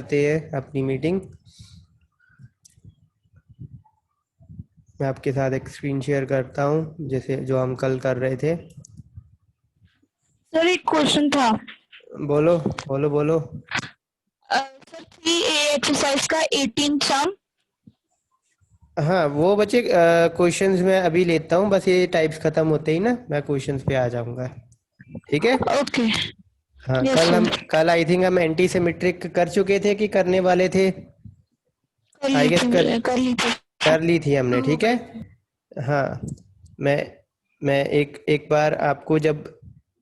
करते हैं अपनी मीटिंग। मैं आपके साथ एक स्क्रीन शेयर करता हूँ, जैसे जो हम कल कर रहे थे। सर एक क्वेश्चन था। बोलो बोलो बोलो। सर 3A एक्सरसाइज का 18 सम। हाँ वो बच्चे क्वेश्चंस मैं अभी लेता हूँ, बस ये टाइप्स खत्म होते ही ना मैं क्वेश्चंस पे आ जाऊँगा। ठीक है। ओके। हाँ यस सर। कल आई थिंक हम एंटी सिमेट्रिक कर चुके थे कि करने वाले थे। कर आई ली गेस थी कर ली थी। कर ली थी हमने। हो ठीक है। गई थी। हाँ मैं मैं एक बार आपको जब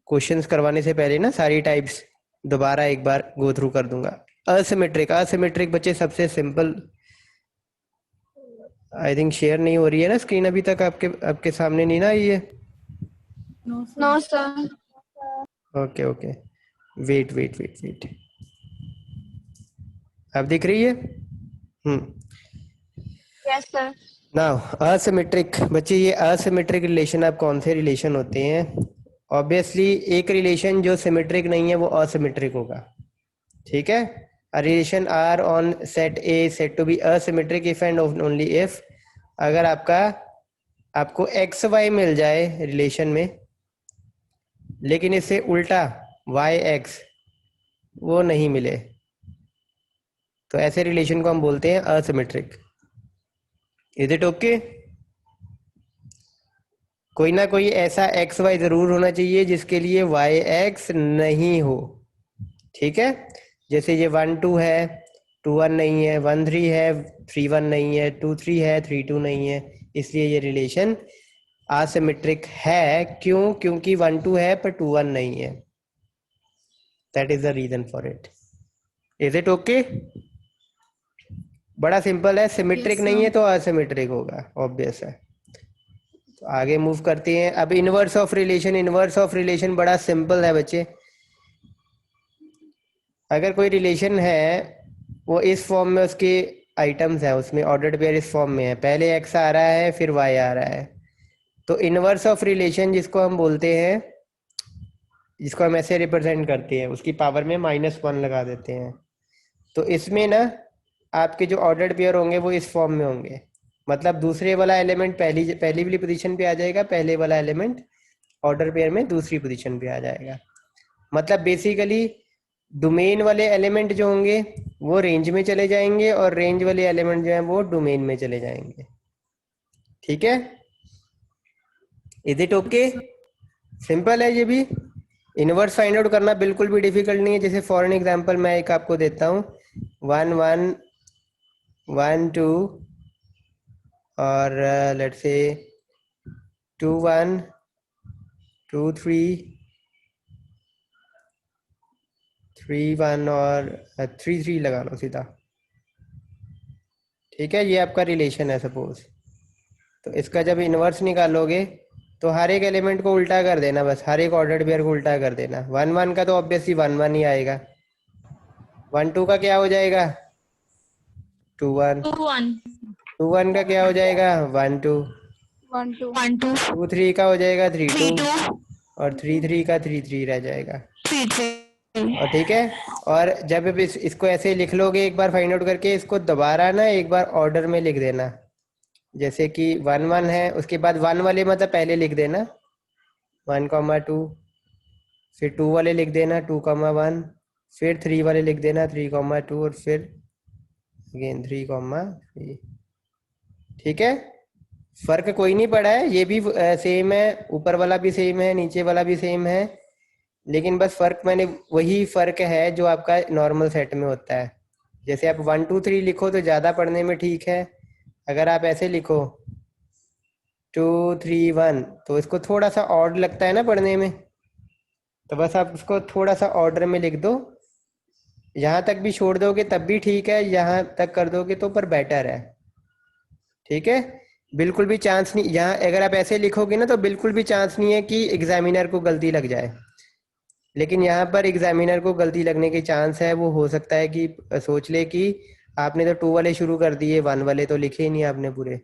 क्वेश्चंस करवाने से पहले ना सारी टाइप्स दोबारा एक बार गो थ्रू कर दूंगा। असिमेट्रिक असिमेट्रिक बच्चे सबसे सिंपल। आई थिंक शेयर नहीं हो रही है ना स्क्रीन अभी तक, आपके आपके सामने नहीं ना आई है। No sir. Okay okay, wait wait wait wait, अब दिख रही है। Yes sir. नाउ असिमेट्रिक बच्चे, ये असिमेट्रिक रिलेशन आप कौन से रिलेशन होते हैं? ऑब्वियसली एक रिलेशन जो सिमेट्रिक नहीं है वो असिमेट्रिक होगा। ठीक है। A relation R on set A set to B asymmetric if and only if, अगर आपको एक्स वाई मिल जाए रिलेशन में, लेकिन इससे उल्टा वाई एक्स वो नहीं मिले, तो ऐसे रिलेशन को हम बोलते हैं असिमेट्रिक। Is it okay? कोई ना कोई ऐसा एक्स वाई जरूर होना चाहिए जिसके लिए वाई एक्स नहीं हो। ठीक है। जैसे ये 1 2 है, 2 1 नहीं है, 1 3 है, 3 1 नहीं है, 2 3 है, 3 2 नहीं है, इसलिए ये रिलेशन असिमेट्रिक है। क्यों? क्योंकि 1 2 है पर 2 1 नहीं है। That is the reason for it. Is it okay? बड़ा सिंपल है, सिमेट्रिक नहीं है तो असिमेट्रिक होगा, ऑब्वियस है। तो आगे मूव करते हैं। अब inverse of relation, inverse of relation बड़ा सिंपल है बच्चे। अगर कोई रिलेशन है वो इस फॉर्म में उसके आइटम्स है, उसमें ऑर्डर्ड पेयर इस फॉर्म में है, पहले एक्स आ रहा है फिर वाई आ रहा है, तो इनवर्स ऑफ रिलेशन जिसको हम बोलते हैं, जिसको हम ऐसे रिप्रेजेंट करते हैं, उसकी पावर में -1 लगा देते हैं। तो इसमें ना आपके जो ऑर्डर्ड पेयर होंगे वो इस फॉर्म में होंगे। मतलब दूसरे वाला एलिमेंट पहली पहली वाली पोजीशन पे आ जाएगा, पहले वाला एलिमेंट ऑर्डर पेयर में दूसरी पोजीशन पे आ जाएगा। मतलब बेसिकली डोमेन वाले एलिमेंट जो होंगे वो रेंज में चले जाएंगे और रेंज वाले एलिमेंट जो हैं वो डोमेन में चले जाएंगे। ठीक है। Is it okay? सिंपल है ये भी। इनवर्स फाइंड आउट करना बिल्कुल भी डिफिकल्ट नहीं है। जैसे फॉर एन एग्जांपल मैं एक आपको देता हूँ, 1 1 1 2 और लेट्स से 2 1 2 3 3 1 और 3 3 लगा लो सीधा। ठीक है, ये आपका रिलेशन है सपोज। तो इसका जब इन्वर्स निकालोगे तो हर एक एलिमेंट को उल्टा कर देना, बस हर एक ऑर्डर्ड पेयर को उल्टा कर देना। 1 1 का तो ऑब्वियसली 1 1 ही आएगा। 1 2 का क्या हो जाएगा? 2 1। 2 1 2 1 का क्या हो जाएगा? 1 2। 1 2 1 2 2 3 का हो जाएगा 3 2। 3 2 और 3 3 का 3 3 रह जाएगा। 3 3। और ठीक है। और जब अब इसको ऐसे लिख लोगे एक बार फाइंड आउट करके, इसको दोबारा ना एक बार ऑर्डर में लिख देना। जैसे कि 1 1 है, उसके बाद 1 वाले मतलब पहले लिख देना 1 2, फिर 2 वाले लिख देना 2 1, फिर 3 वाले लिख देना 3 2 और फिर अगेन 3 3। ठीक है। फर्क कोई नहीं पड़ा है, ये भी सेम है, ऊपर वाला भी सेम है, नीचे वाला भी सेम है, लेकिन बस फर्क मैंने वही फर्क है जो आपका नॉर्मल सेट में होता है। जैसे आप 1 2 3 लिखो तो ज़्यादा पढ़ने में ठीक है। अगर आप ऐसे लिखो 2 3 1 तो इसको थोड़ा सा ऑड लगता है ना पढ़ने में, तो बस आप उसको थोड़ा सा ऑर्डर में लिख दो। यहाँ तक भी छोड़ दोगे तब भी ठीक है, यहाँ तक कर दोगे तो पर बेटर है। ठीक है। बिल्कुल भी चांस नहीं, यहाँ अगर आप ऐसे लिखोगे ना तो बिल्कुल भी चांस नहीं है कि एग्जामिनर को गलती लग जाए। लेकिन यहाँ पर एग्जामिनर को गलती लगने की चांस है। वो हो सकता है कि सोच ले कि आपने तो 2 वाले शुरू कर दिए, 1 वाले तो लिखे ही नहीं आपने पूरे।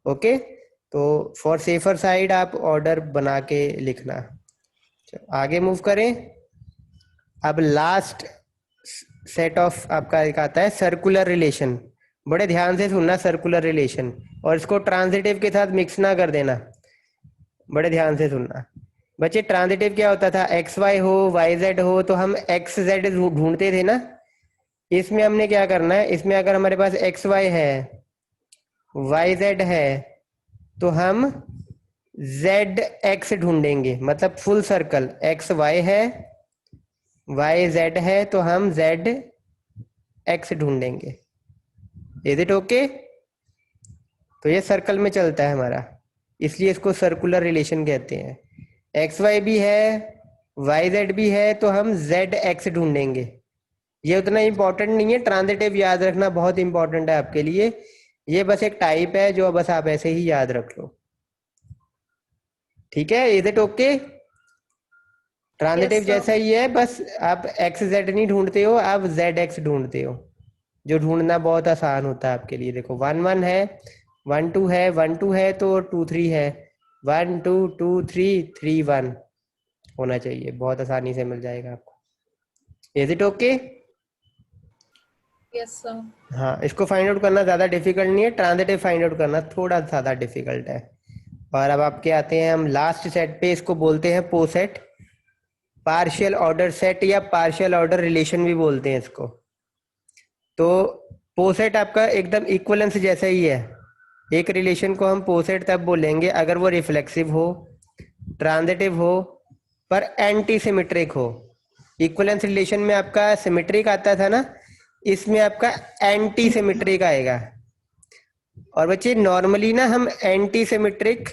ओके। तो फॉर सेफर साइड आप ऑर्डर बना के लिखना। आगे मूव करें। अब लास्ट सेट ऑफ आपका एक आता है सर्कुलर रिलेशन। बड़े ध्यान से सुनना, सर्कुलर रिलेशन, और इसको ट्रांजिटिव के साथ मिक्स ना कर देना, बड़े ध्यान से सुनना। बच्चे ट्रांजिटिव क्या होता था, एक्स वाई हो, वाई जेड हो, तो हम एक्स जेड ढूंढते थे ना। इसमें हमने क्या करना है, इसमें अगर हमारे पास एक्स वाई है, वाई जेड है, तो हम जेड एक्स ढूंढेंगे, मतलब फुल सर्कल। एक्स वाई है, वाई जेड है, तो हम जेड एक्स ढूंढेंगे। Is it okay? तो ये सर्कल में चलता है हमारा, इसलिए इसको सर्कुलर रिलेशन कहते हैं। एक्स वाई भी है, वाई जेड भी है, तो हम जेड एक्स ढूंढेंगे। ये उतना इंपॉर्टेंट नहीं है, ट्रांजिटिव याद रखना बहुत इंपॉर्टेंट है आपके लिए। ये बस एक टाइप है जो बस आप ऐसे ही याद रख लो, ठीक है? Is it okay? Transitive Yes, sir. जैसा ही है, बस आप एक्स जेड नहीं ढूंढते हो, आप जेड एक्स ढूंढते हो, जो ढूंढना बहुत आसान होता है आपके लिए। देखो 1 1 है, 1 2 है, 1 2 है तो 2 3 है, 1 2 2 3 3 1 होना चाहिए, बहुत आसानी से मिल जाएगा आपको। Is it okay? Yes, sir. हाँ, इसको फाइंड आउट करना ज़्यादा डिफिकल्ट नहीं है, ट्रांजिटिव फाइंड आउट करना थोड़ा ज़्यादा डिफिकल्ट है। और अब आपके आते हैं हम लास्ट सेट पे, इसको बोलते हैं पोसेट, पार्शियल ऑर्डर सेट या पार्शियल ऑर्डर रिलेशन भी बोलते हैं इसको। तो पोसेट आपका एकदम इक्वलेंस जैसा ही है। एक रिलेशन को हम पोसेट तब बोलेंगे अगर वो रिफ्लेक्सिव हो, ट्रांजिटिव हो, पर एंटी सिमेट्रिक हो। इक्वलेंस रिलेशन में आपका सिमेट्रिक आता था ना, इसमें आपका एंटी सिमेट्रिक आएगा। और बच्चे नॉर्मली ना हम एंटी सिमेट्रिक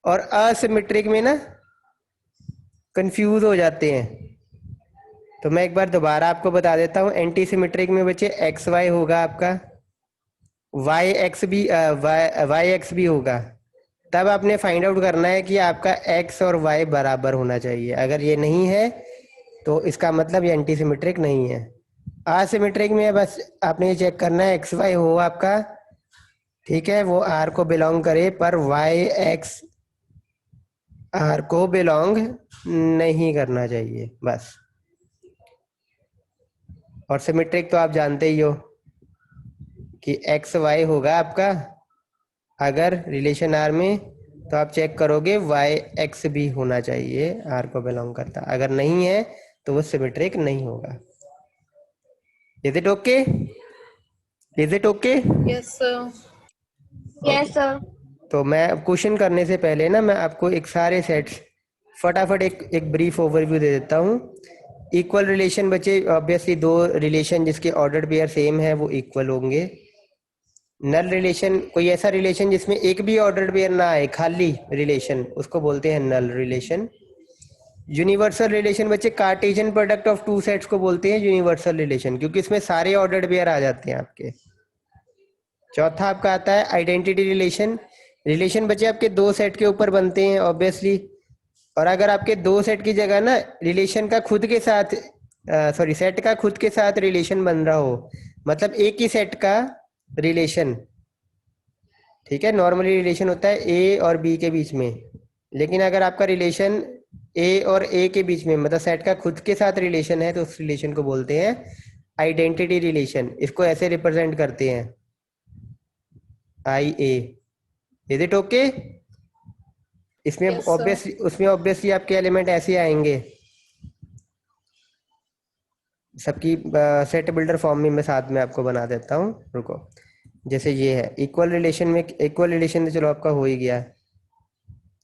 और असिमेट्रिक में ना कंफ्यूज हो जाते हैं। तो मैं एक बार दोबारा आपको बता देता हूँ, एंटी सिमेट्रिक में बच्चे एक्स वाई होगा आपका, वाई एक्स भी वाई एक्स भी होगा। तब आपने फाइंड आउट करना है कि आपका एक्स और वाई बराबर होना चाहिए। अगर ये नहीं है तो इसका मतलब ये एंटी सिमेट्रिक नहीं है। असिमेट्रिक में बस आपने ये चेक करना है एक्स वाई हो आपका, ठीक है, वो आर को बिलोंग करे, पर वाई एक्स आर को बिलोंग नहीं करना चाहिए बस। और सिमेट्रिक तो आप जानते ही हो कि एक्स वाई होगा आपका, अगर रिलेशन आर में, तो आप चेक करोगे वाई एक्स भी होना चाहिए, आर को बिलोंग करता। अगर नहीं है तो वो सिमेट्रिक नहीं होगा। Is it okay? Is it okay? Yes, sir. Yes, sir. तो मैं क्वेश्चन करने से पहले ना मैं आपको एक सारे सेट्स फटाफट एक ब्रीफ ओवरव्यू दे देता हूँ। इक्वल रिलेशन बच्चे, ऑब्वियसली दो रिलेशन जिसके ऑर्डर पेयर सेम है वो इक्वल होंगे। नल रिलेशन, कोई ऐसा रिलेशन जिसमें एक भी ऑर्डर पेयर ना आए, खाली रिलेशन, उसको बोलते हैं नल रिलेशन। यूनिवर्सल रिलेशन बच्चे, Cartesian product of two sets को बोलते हैं यूनिवर्सल रिलेशन, क्योंकि इसमें सारे ऑर्डर्ड पेयर आ जाते हैं आपके। चौथा आपका आता है आइडेंटिटी रिलेशन। रिलेशन बच्चे आपके दो सेट के ऊपर बनते हैं ऑब्वियसली, और अगर आपके दो सेट की जगह ना रिलेशन का खुद के साथ, सॉरी, सेट का खुद के साथ रिलेशन बन रहा हो, मतलब एक ही सेट का रिलेशन, ठीक है, नॉर्मली रिलेशन होता है ए और बी के बीच में, लेकिन अगर आपका रिलेशन ए और ए के बीच में, मतलब सेट का खुद के साथ रिलेशन है, तो उस रिलेशन को बोलते हैं आइडेंटिटी रिलेशन। इसको ऐसे रिप्रेजेंट करते हैं, I A. Is it okay? इसमें Yes, sir. ऑब्वियसली आपके एलिमेंट ऐसे आएंगे सबकी, सेट बिल्डर फॉर्म में मैं साथ में आपको बना देता हूँ, रुको। जैसे ये है इक्वल रिलेशन में, इक्वल रिलेशन तो चलो आपका हो ही गया,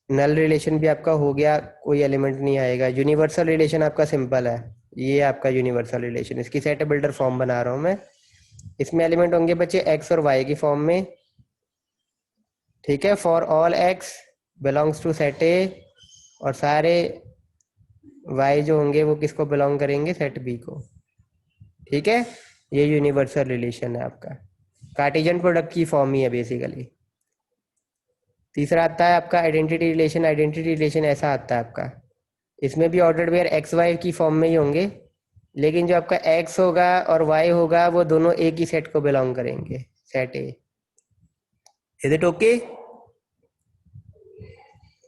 नल रिलेशन भी आपका हो गया, कोई एलिमेंट नहीं आएगा। यूनिवर्सल रिलेशन आपका सिंपल है, ये आपका यूनिवर्सल रिलेशन, इसकी सेट बिल्डर फॉर्म बना रहा हूँ मैं। इसमें एलिमेंट होंगे बच्चे एक्स और वाई की फॉर्म में, ठीक है, for all X belongs to set A, और सारे वाई जो होंगे वो किसको बिलोंग करेंगे, सेट बी को, ठीक है। ये यूनिवर्सल रिलेशन है आपका, कार्टेशियन प्रोडक्ट की फॉर्म ही है बेसिकली। तीसरा आता है आपका आइडेंटिटी रिलेशन। आइडेंटिटी रिलेशन ऐसा आता है आपका, इसमें भी ऑर्डर्ड पेयर एक्स वाई की फॉर्म में ही होंगे, लेकिन जो आपका एक्स होगा और वाई होगा वो दोनों एक ही सेट को बिलोंग करेंगे, set A. Is it okay?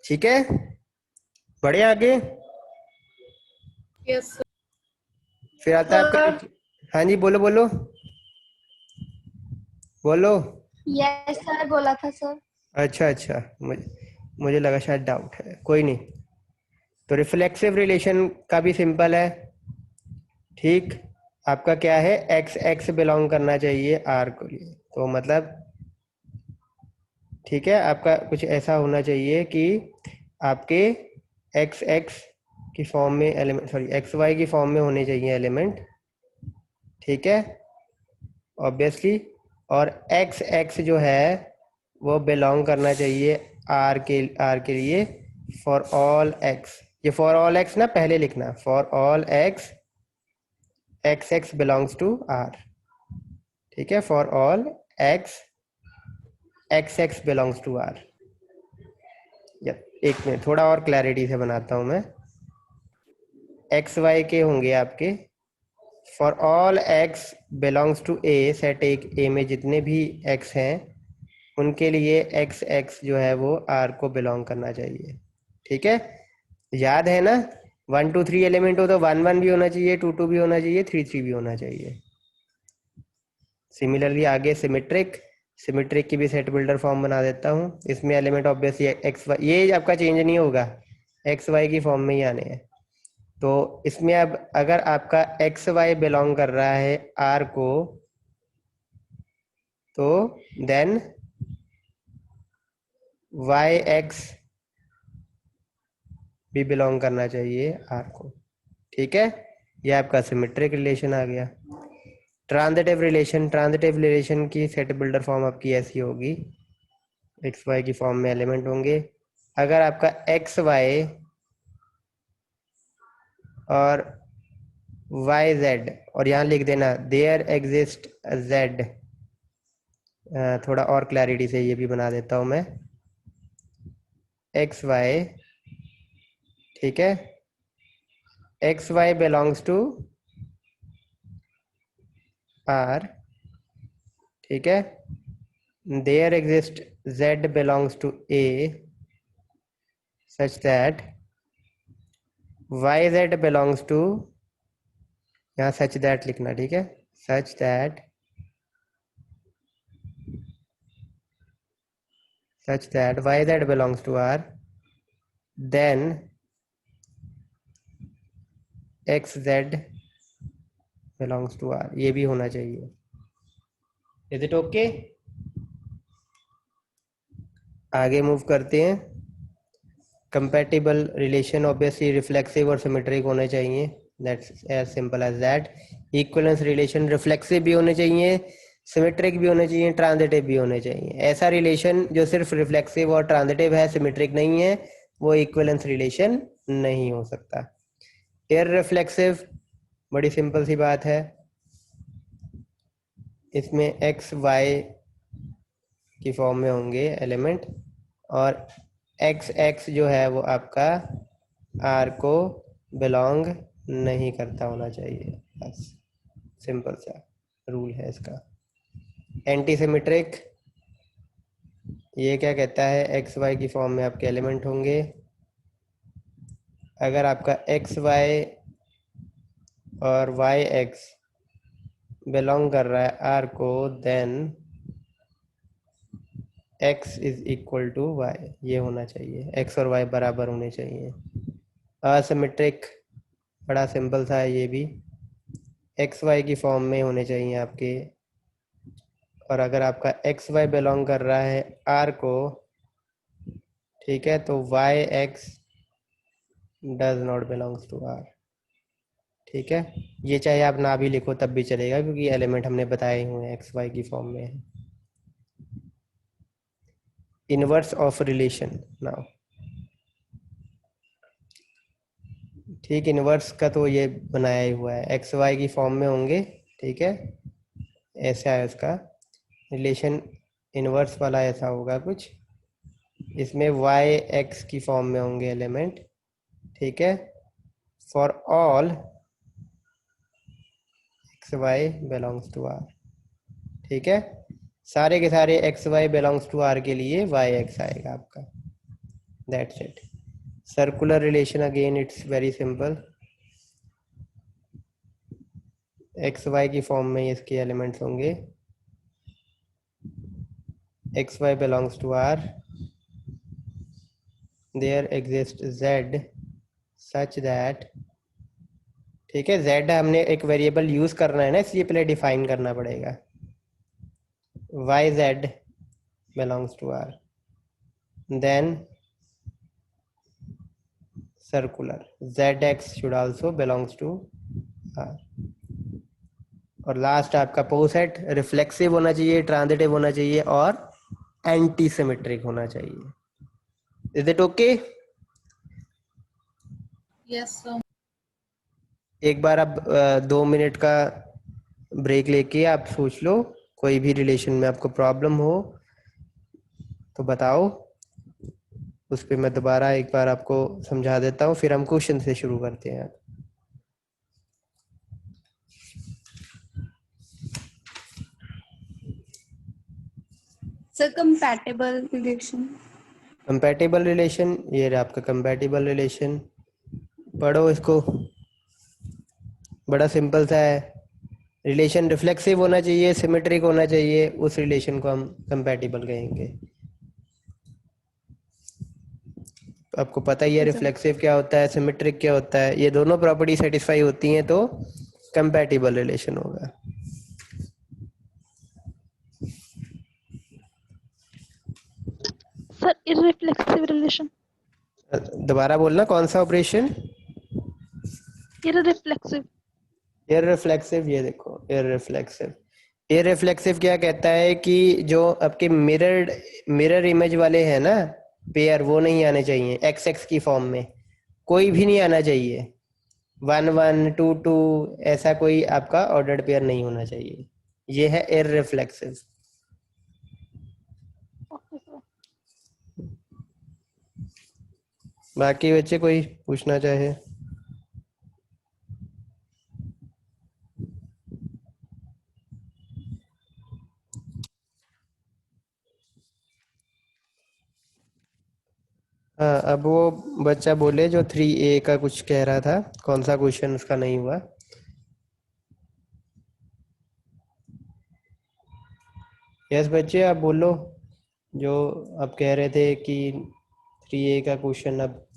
ठीक है, बढ़े आगे। Yes, sir. फिर आता है सर। आपका, हाँ जी बोलो बोलो बोलो। यस सर बोला था सर। अच्छा अच्छा, मुझे लगा शायद डाउट है, कोई नहीं। तो रिफ्लेक्सिव रिलेशन का भी सिंपल है, ठीक। आपका क्या है, एक्स एक्स बिलोंग करना चाहिए आर को लिए, तो मतलब ठीक है, आपका कुछ ऐसा होना चाहिए कि आपके एक्स एक्स की फॉर्म में एलिमेंट, सॉरी एक्स वाई की फॉर्म में होने चाहिए एलिमेंट, ठीक है, ऑब्वियसली। और एक्स एक्स जो है वो बिलोंग करना चाहिए आर के लिए, फॉर ऑल एक्स। ये फॉर ऑल एक्स ना पहले लिखना, for all X X X belongs to R, ठीक है, for all X X X belongs to R. एक मिनट, थोड़ा और क्लैरिटी से बनाता हूं मैं। एक्स वाई के होंगे आपके, for all X belongs to A, set एक ए में जितने भी एक्स हैं उनके लिए एक्स एक्स जो है वो आर को बिलोंग करना चाहिए, ठीक है। याद है ना, 1 2 3 एलिमेंट हो तो 1 1 भी होना चाहिए, 2 2 भी होना चाहिए, 3 3 भी होना चाहिए। सिमिलरली आगे सिमेट्रिक, सिमेट्रिक की भी सेट बिल्डर फॉर्म बना देता हूँ। इसमें एलिमेंट ऑब्वियसली एक्स वाई, ये आपका चेंज नहीं होगा, एक्स वाई की फॉर्म में ही आने हैं। तो इसमें अब अगर आपका एक्स वाई बिलोंग कर रहा है आर को, तो देन वाई एक्स भी बिलोंग करना चाहिए आर को, ठीक है। ये आपका सिमेट्रिक रिलेशन आ गया। ट्रांजिटिव रिलेशन, ट्रांजिटिव रिलेशन की सेट बिल्डर फॉर्म आपकी ऐसी होगी, एक्स वाई की फॉर्म में एलिमेंट होंगे। अगर आपका एक्स वाई और वाई जेड, और यहाँ लिख देना देयर एग्जिस्ट जेड, थोड़ा और क्लैरिटी से ये भी बना देता हूँ मैं, एक्स वाई, ठीक है, X Y belongs to R, ठीक है, there exist Z belongs to A such that Y Z belongs to, यहाँ सच दैट लिखना, ठीक है, such that Y Z belongs to R, then X Z belongs to R, ये भी होना चाहिए। Is it okay? आगे मूव करते हैं। कंपैटिबल रिलेशन ऑब्वियसली रिफ्लेक्सिव और सिमेट्रिक होने चाहिए, that's as simple as that. Equivalence relation reflexive भी होने चाहिए, सिमेट्रिक भी होने चाहिए, ट्रांजिटिव भी होने चाहिए। ऐसा रिलेशन जो सिर्फ रिफ्लेक्सिव और ट्रांजिटिव है, सिमेट्रिक नहीं है, वो इक्विवेलेंस रिलेशन नहीं हो सकता। इररिफ्लेक्सिव, बड़ी सिंपल सी बात है, इसमें एक्स वाई की फॉर्म में होंगे एलिमेंट, और एक्स एक्स जो है वो आपका आर को बिलोंग नहीं करता होना चाहिए, बस सिंपल सा रूल है इसका। एंटी सिमेट्रिक, ये क्या कहता है, एक्स वाई की फॉर्म में आपके एलिमेंट होंगे। अगर आपका एक्स वाई और वाई एक्स बिलोंग कर रहा है आर को, then x is equal to Y, ये होना चाहिए, x और y बराबर होने चाहिए। असिमेट्रिक, बड़ा सिंपल सा है ये भी, एक्स वाई की फॉर्म में होने चाहिए आपके। और अगर आपका एक्स वाई बिलोंग कर रहा है आर को, ठीक है, तो Y X does not belongs to R, ठीक है। ये चाहे आप ना भी लिखो तब भी चलेगा, क्योंकि एलिमेंट हमने बताए हुए हैं एक्स वाई की फॉर्म में है। इनवर्स ऑफ रिलेशन नाउ, ठीक, इनवर्स का तो ये बनाया ही हुआ है, एक्स वाई की फॉर्म में होंगे, ठीक है, ऐसा है उसका रिलेशन। इनवर्स वाला ऐसा होगा कुछ, इसमें वाई एक्स की फॉर्म में होंगे एलिमेंट, ठीक है, for all X Y belongs to R, ठीक है, सारे के सारे X Y belongs to R के लिए वाई एक्स आएगा आपका, that's it. Circular relation again it's very simple, X Y की फॉर्म में इसके एलिमेंट्स होंगे। X Y belongs to R, there exist Z such that, ठीक है, जेड हमने एक वेरिएबल यूज करना है ना, इसलिए पहले डिफाइन करना पड़ेगा। Y Z belongs to R, then circular zx should also belongs to R। और लास्ट आपका पोसेट रिफ्लेक्सिव होना चाहिए, ट्रांजिटिव होना चाहिए और एंटी सिमेट्रिक होना चाहिए। Is it okay? Yes sir. एक बार आप 2 मिनट का ब्रेक लेके आप सोच लो, कोई भी रिलेशन में आपको प्रॉब्लम हो तो बताओ, उस पर मैं दोबारा एक बार आपको समझा देता हूँ, फिर हम क्वेश्चन से शुरू करते हैं। Sir compatible relation. Compatible relation, ये रहा आपका कंपैटिबल रिलेशन, पढ़ो इसको, बड़ा सिंपल सा है। रिलेशन रिफ्लेक्सिव होना चाहिए, सिमेट्रिक होना चाहिए, उस रिलेशन को हम कंपैटिबल कहेंगे। तो आपको पता ही है रिफ्लेक्सिव क्या होता है, सिमेट्रिक क्या होता है, ये दोनों प्रॉपर्टी सेटिस्फाई होती हैं तो कंपैटिबल रिलेशन होगा। Sir irreflexive relation. दोबारा बोलना, कौन सा ऑपरेशन? इररिफ्लेक्सिव। इररिफ्लेक्सिव, ये देखो इररिफ्लेक्सिव। इररिफ्लेक्सिव क्या कहता है कि जो आपके मिरर इमेज वाले हैं ना पेयर, वो नहीं आने चाहिए एक्स एक्स की फॉर्म में, कोई भी नहीं आना चाहिए। 1 1 2 2 ऐसा कोई आपका ऑर्डर्ड पेयर नहीं होना चाहिए, ये है इररिफ्लेक्सिव। Okay sir. बाकी बच्चे कोई पूछना चाहे? हाँ, अब वो बच्चा बोले जो 3A का कुछ कह रहा था, कौन सा क्वेश्चन उसका नहीं हुआ? यस बच्चे आप बोलो, जो आप कह रहे थे कि 3A का क्वेश्चन, अब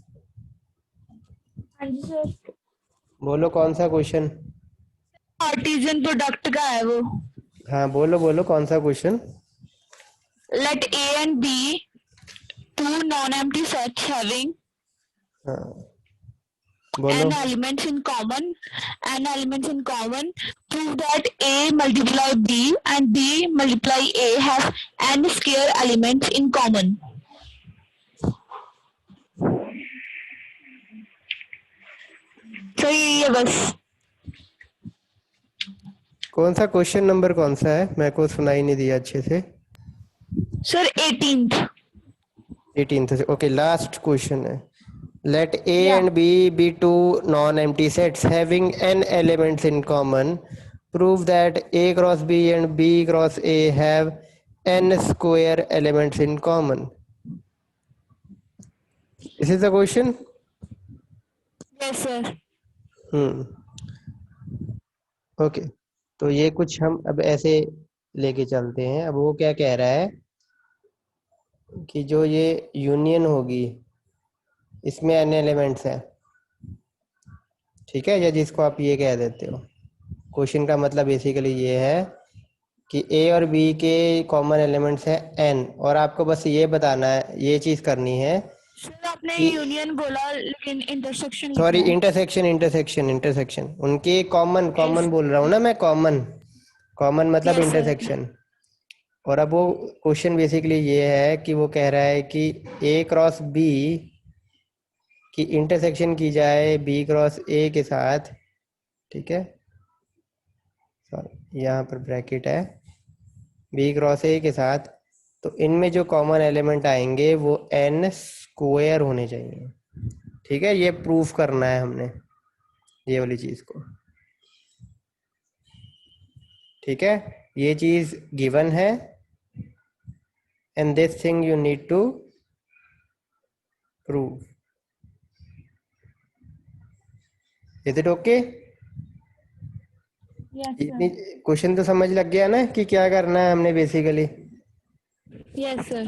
हाँ जी सर। बोलो कौन सा क्वेश्चन? कार्टेशियन प्रोडक्ट का है वो। हाँ बोलो बोलो, कौन सा question? Let A and B, two non-empty sets having हाँ बोलो। n elements in common, prove that A multiply B and B multiply A have n square elements in common. तो ये बस। कौन सा क्वेश्चन नंबर कौन सा है, मेरे को सुनाई नहीं दिया अच्छे से। Sir 18th। 18th, okay, last question है। Let A and B be two non-empty sets having n elements in common. Prove that A cross B and B cross A have n square elements in common. This is the question. Yes sir. Okay, तो ये कुछ हम अब ऐसे लेके चलते हैं। अब वो क्या कह रहा है कि जो ये यूनियन होगी इसमें n एलिमेंट्स हैं, ठीक है, या जिसको आप ये कह देते हो। क्वेश्चन का मतलब बेसिकली ये है कि ए और बी के कॉमन एलिमेंट्स हैं n, और आपको बस ये बताना है, ये चीज करनी है सर आपने कि यूनियन बोला लेकिन इंटरसेक्शन सॉरी, लिखना है। इंटरसेक्शन उनके कॉमन कॉमन बोल रहा हूँ ना मैं, कॉमन कॉमन मतलब Yes sir. इंटरसेक्शन। और अब वो क्वेश्चन बेसिकली ये है कि वो कह रहा है कि ए क्रॉस बी की इंटरसेक्शन की जाए बी क्रॉस ए के साथ, ठीक है, सॉरी यहाँ पर ब्रैकेट है, बी क्रॉस ए के साथ, तो इनमें जो कॉमन एलिमेंट आएंगे वो n स्क्वायर होने चाहिए, ठीक है। ये प्रूफ करना है हमने, ये वाली चीज को, ठीक है, ये चीज गिवन है, and this thing you need to prove. Is it okay? Yes, इतनी sir. क्वेश्चन तो समझ लग गया ना कि क्या करना है हमने बेसिकली। Yes, sir.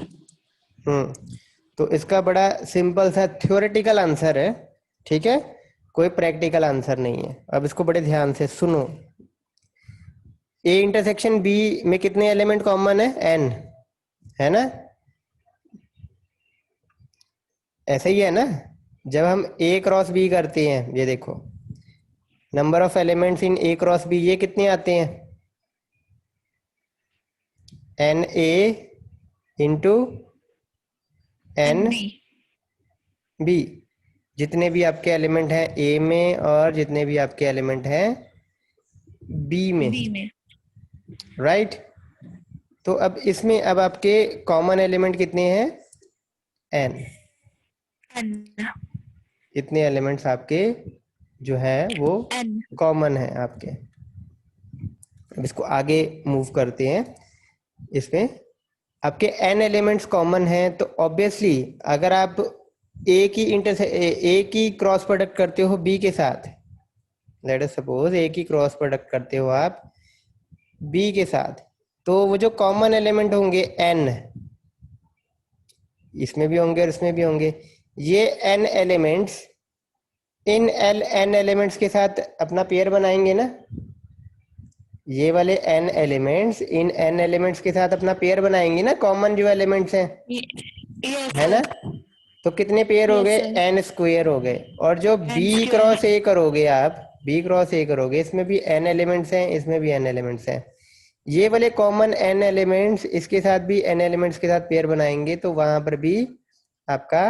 तो इसका बड़ा सिंपल सा थ्योरेटिकल आंसर है, ठीक है, कोई प्रैक्टिकल आंसर नहीं है। अब इसको बड़े ध्यान से सुनो। ए इंटरसेक्शन बी में कितने एलिमेंट कॉमन है? एन, है ना? ऐसा ही है ना? जब हम ए क्रॉस बी करते हैं, ये देखो number of elements in A cross B, ये कितने आते हैं? N A into N And B. B. जितने भी आपके एलिमेंट हैं ए में और जितने भी आपके एलिमेंट हैं बी में, B में. राइट? तो अब इसमें अब आपके कॉमन एलिमेंट कितने हैं? एन। N. इतने एलिमेंट्स आपके जो है वो N. कॉमन है आपके। अब इसको आगे मूव करते हैं। इसमें आपके एन एलिमेंट्स कॉमन हैं, तो ऑब्वियसली अगर आप ए की क्रॉस प्रोडक्ट करते हो बी के साथ, लेट अस सपोज ए की क्रॉस प्रोडक्ट करते हो आप बी के साथ, तो वो जो कॉमन एलिमेंट होंगे एन, इसमें भी होंगे और इसमें भी होंगे, ये N elements in N elements के साथ अपना पेयर बनाएंगे ना। ये वाले N elements in N elements के साथ अपना पेयर बनाएंगे ना, कॉमन जो एलिमेंट्स हैं, Yes, है ना? sir. तो कितने पेयर हो Yes, गए? sir. एन स्क्वायर हो गए। और जो N B square. Cross A करोगे आप, बी क्रॉस ए करोगे, इसमें भी एन एलिमेंट्स हैं, इसमें भी एन एलिमेंट्स हैं। ये वाले कॉमन एन एलिमेंट्स इसके साथ भी एन एलिमेंट्स के साथ पेयर बनाएंगे, तो वहां पर भी आपका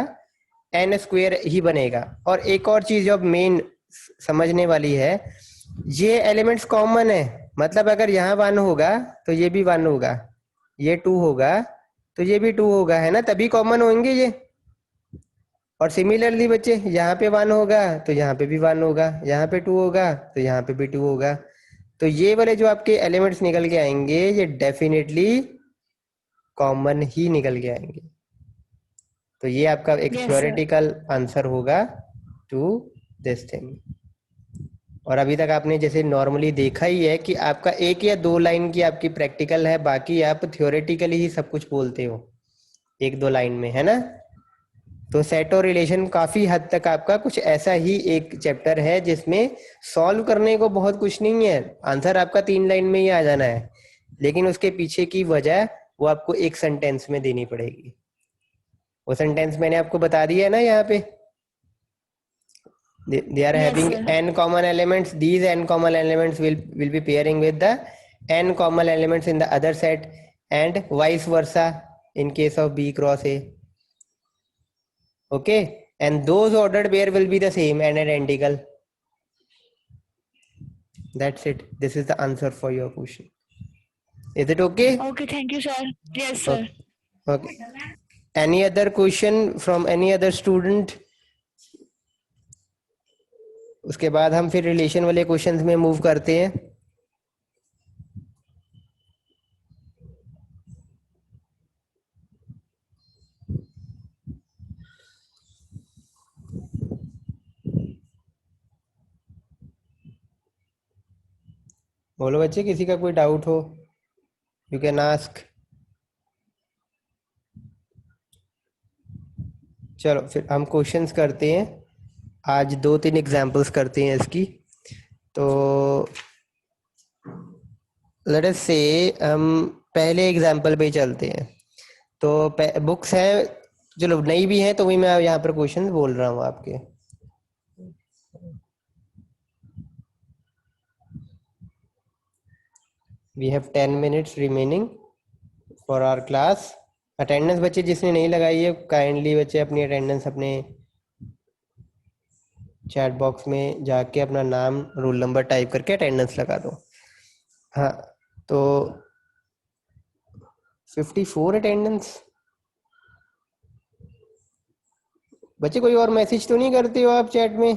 एन स्क्वायर ही बनेगा। और एक और चीज जो अब मेन समझने वाली है, ये एलिमेंट्स कॉमन है, मतलब अगर यहाँ 1 होगा तो ये भी 1 होगा, ये 2 होगा तो ये भी 2 होगा, है ना? तभी कॉमन होंगे ये। और सिमिलरली बच्चे, यहाँ पे 1 होगा तो यहाँ पे भी 1 होगा, यहाँ पे 2 होगा तो यहाँ पे भी 2 होगा। तो ये वाले जो आपके एलिमेंट्स निकल के आएंगे, ये डेफिनेटली कॉमन ही निकल के आएंगे। तो ये आपका एक Yes, sir. थ्योरेटिकल आंसर होगा टू दिस थिंग। और अभी तक आपने जैसे नॉर्मली देखा ही है कि आपका 1 या 2 लाइन की आपकी प्रैक्टिकल है, बाकी आप थ्योरेटिकली ही सब कुछ बोलते हो 1-2 लाइन में, है ना? तो सेट और रिलेशन काफी हद तक आपका कुछ ऐसा ही एक चैप्टर है जिसमें सॉल्व करने को बहुत कुछ नहीं है, आंसर आपका 3 लाइन में ही आ जाना है, लेकिन उसके पीछे की वजह वो आपको एक सेंटेंस में देनी पड़ेगी। वो सेंटेंस मैंने आपको बता दिया है ना यहाँ पे। They are Yes, having sir. n common elements. These n common elements will be pairing with the n common elements in the other set, and vice versa in case of B cross A. Okay, and those ordered pair will be the same and identical. That's it. This is the answer for your question. Is it okay? Okay, thank you, sir. Yes, sir. Okay. Any other question from any other student? उसके बाद हम फिर relation वाले questions में move करते हैं। बोलो बच्चे, किसी का कोई डाउट हो, यू कैन आस्क। चलो फिर हम क्वेश्चंस करते हैं। आज 2-3 एग्जांपल्स करते हैं इसकी। तो लेट अस से हम पहले एग्जांपल पे चलते हैं। तो बुक्स हैं, चलो नई भी हैं तो वही मैं यहाँ पर क्वेश्चंस बोल रहा हूँ आपके। We have 10 minutes remaining for our class. Attendance बच्चे जिसने नहीं लगाई है, काइंडली बच्चे अपनी अटेंडेंस अपने चैट बॉक्स में जाके अपना नाम, रोल नंबर टाइप करके अटेंडेंस लगा दो। हाँ, तो 54 अटेंडेंस। बच्चे कोई और मैसेज तो नहीं करते हो आप चैट में?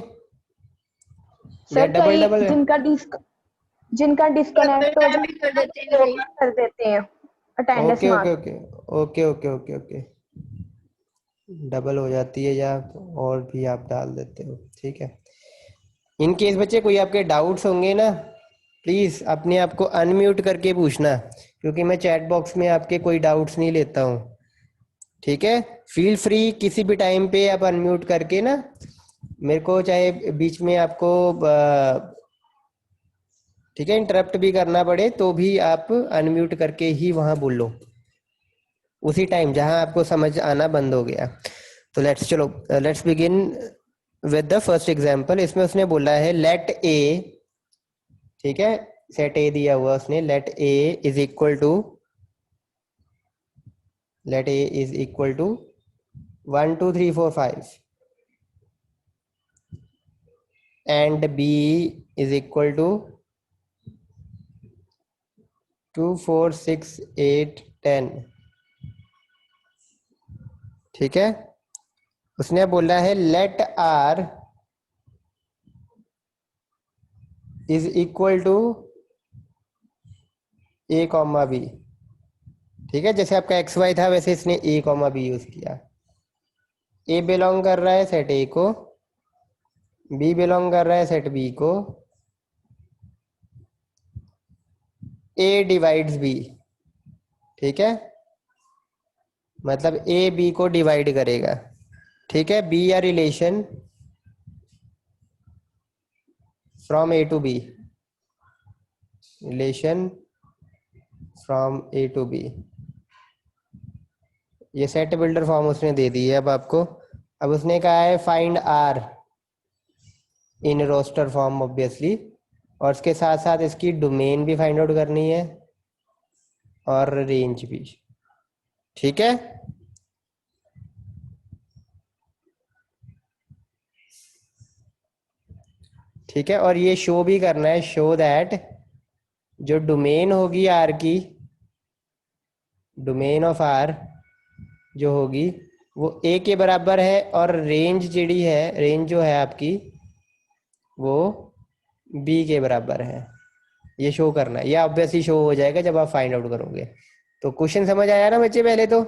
सर डबल कई डबल जिनका डिस्कनेक्ट हो जाता है कर देते हैं attendance okay okay mark. Okay okay okay okay okay, double हो जाती है या और भी आप डाल देते हो, ठीक है। इन केस बच्चे कोई आपके डाउट्स होंगे ना, प्लीज अपने आप को अनम्यूट करके पूछना, क्योंकि मैं चैट बॉक्स में आपके कोई डाउट्स नहीं लेता हूँ। ठीक है, फील फ्री किसी भी टाइम पे आप अनम्यूट करके ना मेरे को, चाहे बीच में आपको ठीक है इंटरप्ट भी करना पड़े तो भी आप अनम्यूट करके ही वहां बोलो उसी टाइम जहां आपको समझ आना बंद हो गया। तो let's begin with the first example. इसमें उसने बोला है लेट ए, ठीक है, सेट ए दिया हुआ उसने, let A is equal to 1 2 3 4 5 and b is equal to 2 4 6 8 10। ठीक है, उसने बोला है let R is equal to A comma B. ठीक है, जैसे आपका एक्स वाई था वैसे इसने ए कॉमा बी यूज किया। ए बिलोंग कर रहा है सेट ए को, बी बिलोंग कर रहा है सेट बी को, ए डिवाइड्स बी। ठीक है, मतलब ए बी को डिवाइड करेगा। ठीक है, बी या relation from A to B, relation from A to B. ये सेट बिल्डर फॉर्म उसने दे दी है अब आपको। अब उसने कहा है find R in roster form obviously, और उसके साथ साथ इसकी डोमेन भी फाइंड आउट करनी है और रेंज भी। ठीक है, ठीक है, और ये शो भी करना है, शो दैट जो डोमेन होगी आर की, डोमेन ऑफ आर जो होगी वो ए के बराबर है, और रेंज जेडी है, रेंज जो है आपकी वो बी के बराबर है। ये शो करना है, ये ऑब्वियसली शो हो जाएगा जब आप फाइंड आउट करोगे। तो क्वेश्चन समझ आया ना बच्चे? पहले तो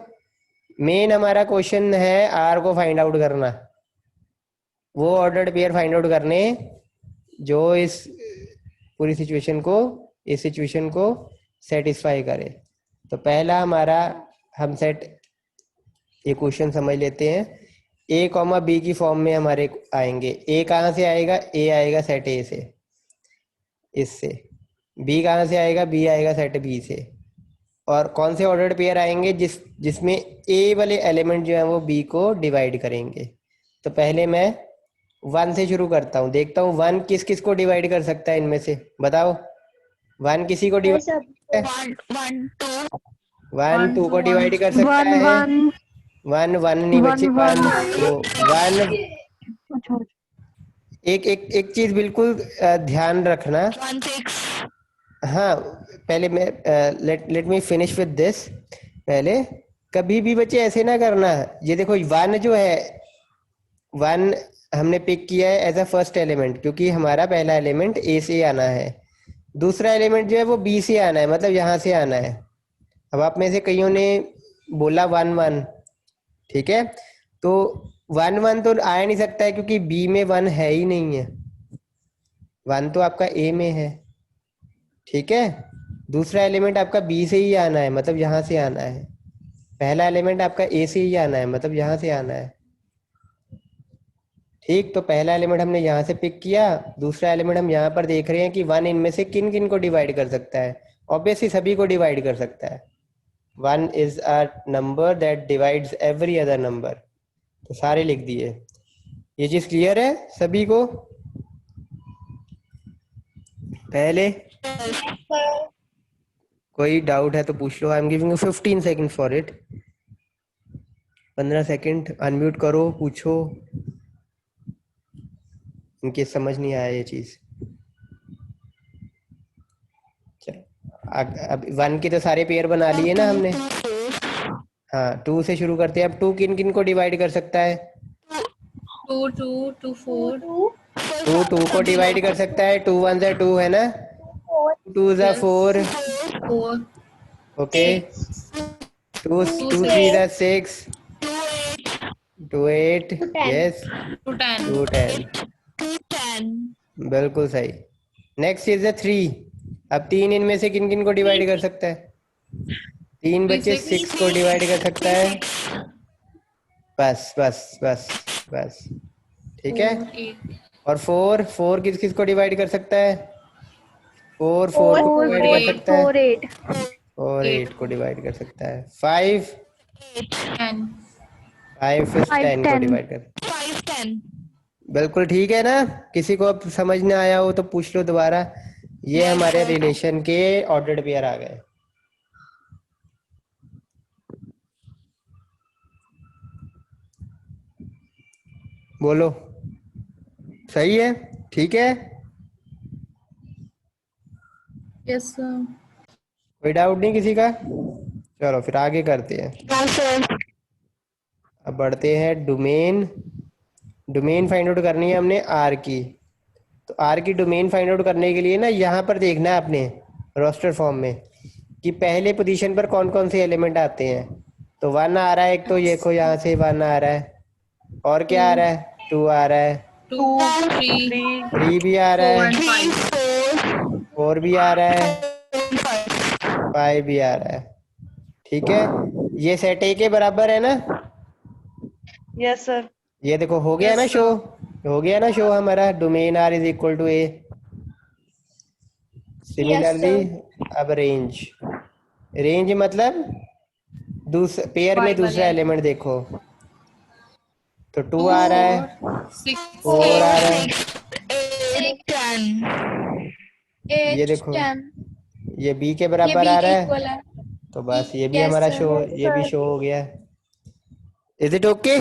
मेन हमारा क्वेश्चन है आर को फाइंड आउट करना, वो ऑर्डर्ड पेयर फाइंड आउट करने जो इस पूरी सिचुएशन को, इस सिचुएशन को सेटिस्फाई करे। तो पहला हमारा हम सेट ये क्वेश्चन समझ लेते हैं। ए कॉमा बी की फॉर्म में हमारे आएंगे। ए कहाँ से आएगा? ए आएगा सेट ए से, इससे। बी कहाँ से आएगा? बी आएगा सेट बी से। और कौन से ऑर्डर्ड पेयर आएंगे? जिसमें ए वाले एलिमेंट जो है वो बी को डिवाइड करेंगे। तो पहले मैं 1 से शुरू करता हूँ, देखता हूँ 1 किस किस को डिवाइड कर सकता है इनमें से, बताओ। 1 किसी को डिवाइड, 1 2 को डिवाइड कर सकता है, 1 1 नहीं बच्चे, 1 तो 1। एक चीज बिल्कुल ध्यान रखना। हाँ, पहले मैं let me finish with this. पहले कभी भी बच्चे ऐसे ना करना। ये देखो 1 जो है, 1 हमने पिक किया है एज अ फर्स्ट एलिमेंट, क्योंकि हमारा पहला एलिमेंट ए से आना है। दूसरा एलिमेंट जो है वो बी से आना है, मतलब यहाँ से आना है। अब आप में से कईयों ने बोला 1 1, ठीक है, तो 1 1 तो आ नहीं सकता है क्योंकि बी में 1 है ही नहीं है। 1 तो आपका ए में है, ठीक है। दूसरा एलिमेंट आपका बी से ही आना है, मतलब यहाँ से आना है। पहला एलिमेंट आपका ए से ही आना है, मतलब यहाँ से आना है। ठीक, तो पहला एलिमेंट हमने यहाँ से पिक किया। दूसरा एलिमेंट हम यहाँ पर देख रहे हैं कि 1 इनमें से किन किन को डिवाइड कर सकता है। ऑब्वियसली सभी को डिवाइड कर सकता है। 1 is a number that divides every other number. तो सारे लिख दिए। ये चीज क्लियर है सभी को? पहले कोई डाउट है तो पूछ लो। I am giving you 15 second for it. 15 second, unmute करो, पूछो इनके समझ नहीं आया ये चीज। अब 1 के तो सारे पेयर बना लिए ना हमने। हाँ, 2 से शुरू करते हैं। अब 2 किन किन को डिवाइड कर सकता है? 2 2 2 4 2 2 को डिवाइड कर सकता है। 2 1 जा 2 है ना, 2 जा 4, 4 ओके। 2 3 जा 6, 2 8, यस, 2 10 2 10, बिल्कुल सही। Next is 3। अब 3 इनमें से किन किन को डिवाइड कर सकता है? 3 बच्चे 6 को डिवाइड कर सकता है। बस बस बस बस, ठीक है। 4 8 और 4 किस किस को डिवाइड कर सकता है? 4 फोर को four डिवाइड कर फोर eight सकता है। फोर एट और 8 को डिवाइड कर सकता है। 5 10 5 फाइव 10 को 10 डिवाइड कर। 5 10 बिल्कुल ठीक है ना। किसी को अब समझ ना आया हो तो पूछ लो दोबारा। ये हमारे रिलेशन के ऑर्डर्ड पेयर आ गए। बोलो, सही है? ठीक है, yes sir कोई डाउट नहीं किसी का? चलो फिर आगे करते हैं। नो सर अब बढ़ते हैं डोमेन। डोमेन फाइंड आउट करनी है हमने आर की। तो आर की डोमेन फाइंड आउट करने के लिए ना यहाँ पर देखना है अपने रोस्टर फॉर्म में कि पहले पोजीशन पर कौन कौन से एलिमेंट आते हैं। तो 1 आ रहा है एक, तो ये को यहाँ से 1 आ रहा है। और क्या आ रहा है? 2 आ रहा है। 2 3 3 भी आ रहा 4 है। and 5 4 भी आ रहा है। 5 भी आ रहा है। ठीक है, ये सेट ए के बराबर है ना? Yes sir. ये देखो हो गया yes ना sir शो, हो गया ना शो हमारा domain R is equal to A. Similarly अब रेंज, रेंज मतलब दूसरे पेयर में y वाले दूसरा एलिमेंट देखो। तो 2 आ रहा है, 4 6 4 आ रहा है। 8 10 ये देखो ये बी के बराबर आ रहा है। तो बस ये भी हमारा शो, ये भी शो हो गया। Is it okay?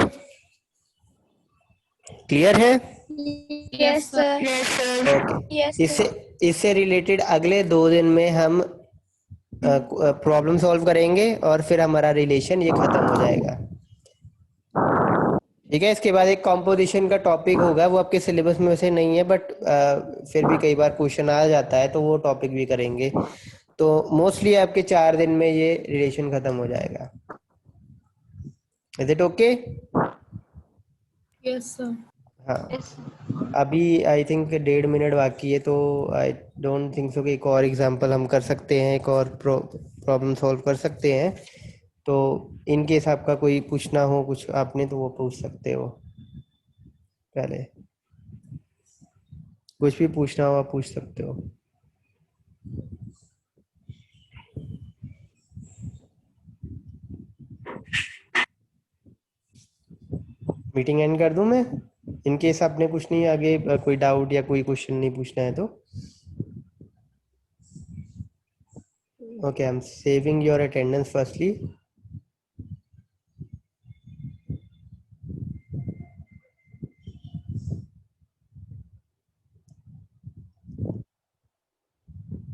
क्लियर है? yes sir yes sir okay, इससे इससे रिलेटेड अगले 2 दिन में हम प्रॉब्लम सॉल्व करेंगे और फिर हमारा रिलेशन ये खत्म हो जाएगा। ठीक है, इसके बाद एक कॉम्पोजिशन का टॉपिक होगा, वो आपके सिलेबस में वैसे नहीं है बट फिर भी कई बार क्वेश्चन आ जाता है तो वो टॉपिक भी करेंगे। तो मोस्टली आपके 4 दिन में ये रिलेशन खत्म हो जाएगा। Is it okay? yes sir हाँ, अभी आई थिंक 1.5 मिनट बाकी है, तो आई डोंट थिंक सो कि एक और एग्जांपल हम कर सकते हैं, एक और प्रॉब्लम सॉल्व कर सकते हैं। तो इन केस आपका कोई पूछना हो कुछ आपने, तो वो पूछ सकते हो। पहले कुछ भी पूछना हो आप पूछ सकते हो। मीटिंग एंड कर दूं मैं? इन केस आपने कुछ नहीं आगे कोई डाउट या कोई क्वेश्चन नहीं पूछना है तो। Okay, I am saving your attendance firstly.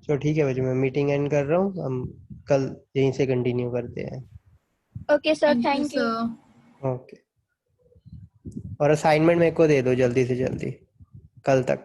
चलो ठीक है बच्चों, मैं मीटिंग एंड कर रहा हूँ, हम कल यहीं से कंटिन्यू करते हैं। thank you sir ओके, और असाइनमेंट मेरे को दे दो जल्दी से जल्दी कल तक।